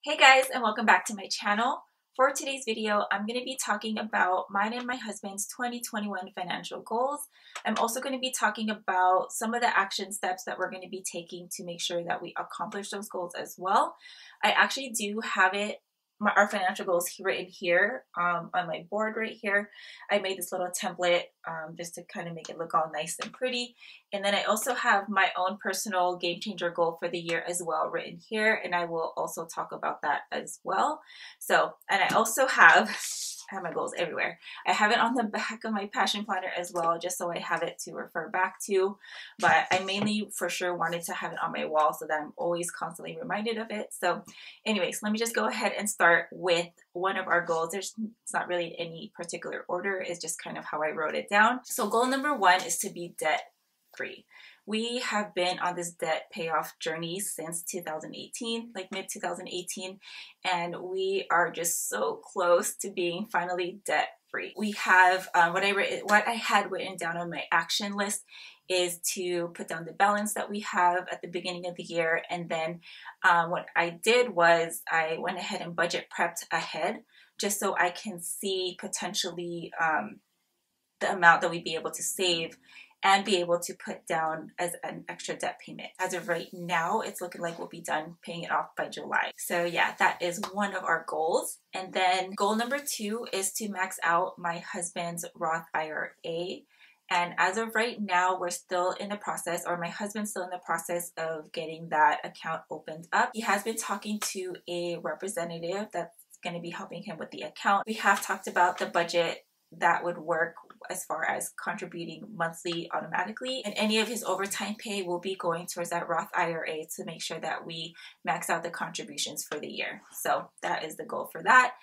Hey guys, and welcome back to my channel. For today's video, I'm going to be talking about mine and my husband's 2021 financial goals. I'm also going to be talking about some of the action steps that we're going to be taking to make sure that we accomplish those goals as well. I actually do have our financial goals written here on my board right here. I made this little template just to kind of make it look all nice and pretty. And then I also have my own personal game changer goal for the year as well written here, and I will also talk about that as well. So, and I also have my goals everywhere. I have it on the back of my passion planner as well, just so I have it to refer back to. But I mainly for sure wanted to have it on my wall so that I'm always constantly reminded of it. So anyways, let me just go ahead and start with one of our goals. It's not really any particular order. It's just kind of how I wrote it down. So goal number one is to be debt free. We have been on this debt payoff journey since 2018, like mid 2018, and we are just so close to being finally debt free. We have what I had written down on my action list is to put down the balance that we have at the beginning of the year, and then what I did was I went ahead and budget prepped ahead just so I can see potentially the amount that we'd be able to save and be able to put down as an extra debt payment. As of right now, it's looking like we'll be done paying it off by July. So yeah, that is one of our goals. And then goal number two is to max out my husband's Roth IRA. And as of right now, we're still in the process, or my husband's still in the process of getting that account opened up. He has been talking to a representative that's going to be helping him with the account. We have talked about the budget that would work as far as contributing monthly automatically, and any of his overtime pay will be going towards that Roth IRA to make sure that we max out the contributions for the year. So that is the goal for that.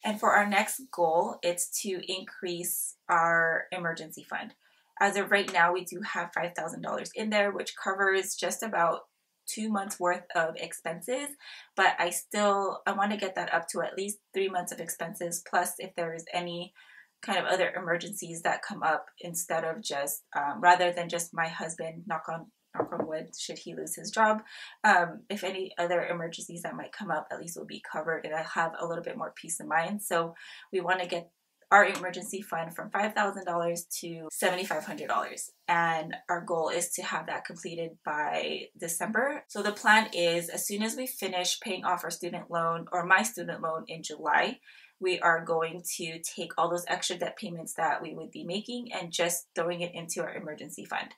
And for our next goal, it's to increase our emergency fund. As of right now, we do have $5,000 in there, which covers just about 2 months worth of expenses, but I want to get that up to at least 3 months of expenses, plus if there is any kind of other emergencies that come up, instead of just rather than just my husband, knock on wood, should he lose his job, if any other emergencies that might come up, at least will be covered and I have a little bit more peace of mind. So we want to get our emergency fund from $5,000 to $7,500, and our goal is to have that completed by December. So the plan is, as soon as we finish paying off our student loan, or my student loan, in July, we are going to take all those extra debt payments that we would be making and just throwing it into our emergency fund.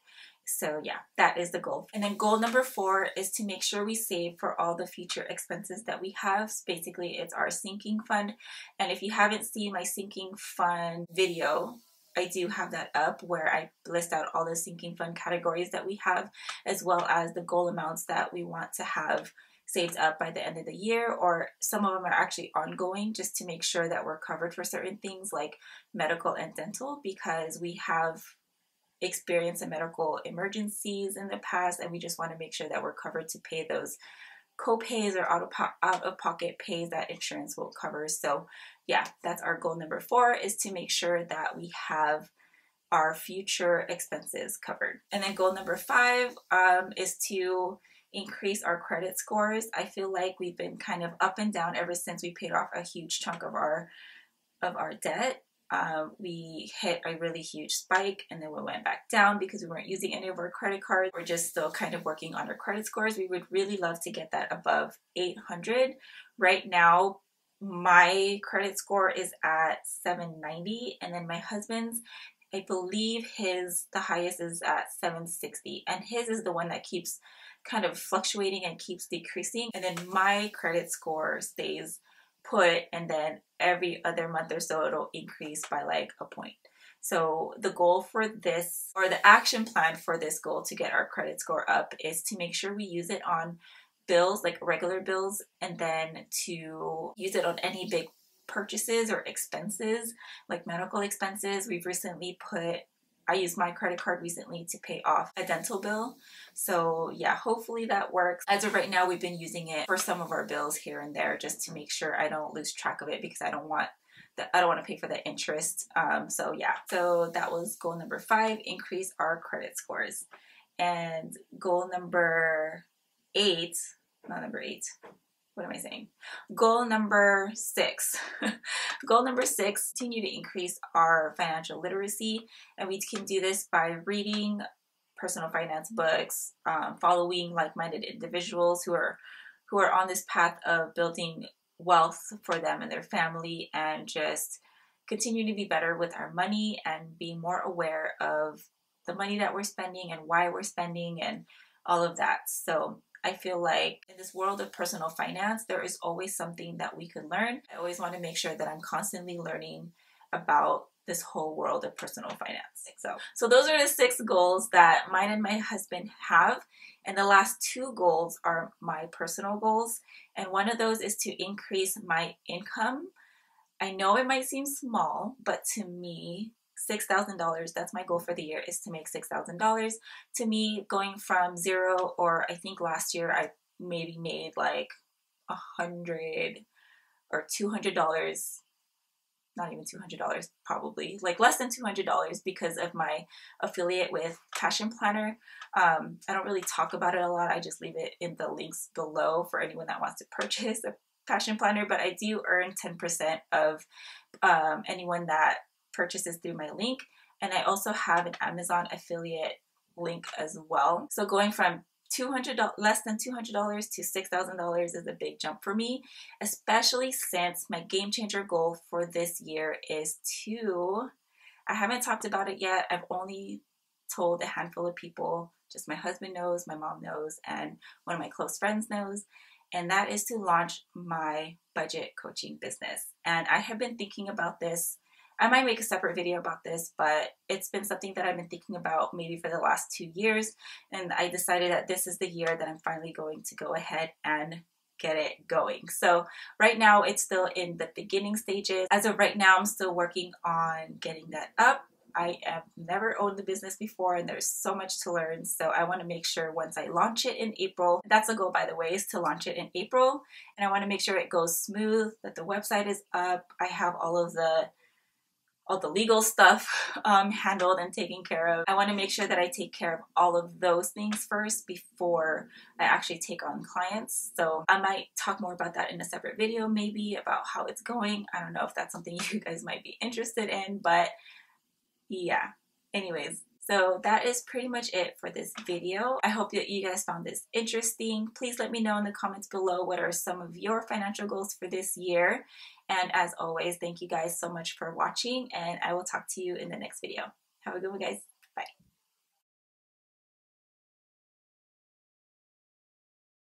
So yeah, that is the goal. And then goal number four is to make sure we save for all the future expenses that we have. So basically, it's our sinking fund. And if you haven't seen my sinking fund video, I do have that up where I list out all the sinking fund categories that we have, as well as the goal amounts that we want to have saved up by the end of the year, or some of them are actually ongoing, just to make sure that we're covered for certain things like medical and dental, because we have experienced some medical emergencies in the past and we just want to make sure that we're covered to pay those co-pays or out-of-pocket pays that insurance will cover. So yeah, that's our goal number four, is to make sure that we have our future expenses covered. And then goal number five is to increase our credit scores. I feel like we've been kind of up and down ever since we paid off a huge chunk of our debt. We hit a really huge spike and then we went back down because we weren't using any of our credit cards. We're just still kind of working on our credit scores. We would really love to get that above 800. Right now, my credit score is at 790, and then my husband's, I believe the highest is at 760, and his is the one that keeps kind of fluctuating and keeps decreasing. And then my credit score stays put, and then every other month or so it'll increase by like a point. So the goal for this, or the action plan for this goal to get our credit score up, is to make sure we use it on bills, like regular bills, and then to use it on any big purchases or expenses like medical expenses. I used my credit card recently to pay off a dental bill. So yeah, hopefully that works. As of right now, we've been using it for some of our bills here and there, just to make sure I don't lose track of it, because I don't want to pay for the interest. So yeah, so that was goal number five, increase our credit scores. And goal number eight, not number eight, what am I saying? Goal number 6. Goal number 6, continue to increase our financial literacy. And we can do this by reading personal finance books, following like-minded individuals who are on this path of building wealth for them and their family, and just continue to be better with our money and be more aware of the money that we're spending and why we're spending and all of that. So I feel like in this world of personal finance, there is always something that we could learn. I always want to make sure that I'm constantly learning about this whole world of personal finance. So those are the 6 goals that mine and my husband have. And the last 2 goals are my personal goals. And one of those is to increase my income. I know it might seem small, but to me, $6,000, that's my goal for the year, is to make $6,000. To me, going from 0, or I think last year I maybe made like $100 or $200, not even $200, probably like less than $200, because of my affiliate with Passion Planner. I don't really talk about it a lot. I just leave it in the links below for anyone that wants to purchase a Passion Planner, but I do earn 10% of anyone that purchases through my link. And I also have an Amazon affiliate link as well. So going from less than $200 to $6,000 is a big jump for me, especially since my game changer goal for this year is I haven't talked about it yet. I've only told a handful of people. Just my husband knows, my mom knows, and one of my close friends knows. And that is to launch my budget coaching business. And I have been thinking about this. I might make a separate video about this, but it's been something that I've been thinking about maybe for the last 2 years. And I decided that this is the year that I'm finally going to go ahead and get it going. So right now it's still in the beginning stages. As of right now, I'm still working on getting that up. I have never owned the business before, and there's so much to learn. So I want to make sure once I launch it in April, that's a goal, by the way, is to launch it in April. And I want to make sure it goes smooth, that the website is up. I have all the legal stuff handled and taken care of. I want to make sure that I take care of all of those things first before I actually take on clients. So I might talk more about that in a separate video, maybe about how it's going. I don't know if that's something you guys might be interested in, but yeah. Anyways, so that is pretty much it for this video. I hope that you guys found this interesting. Please let me know in the comments below what are some of your financial goals for this year. And as always, thank you guys so much for watching, and I will talk to you in the next video. Have a good one, guys.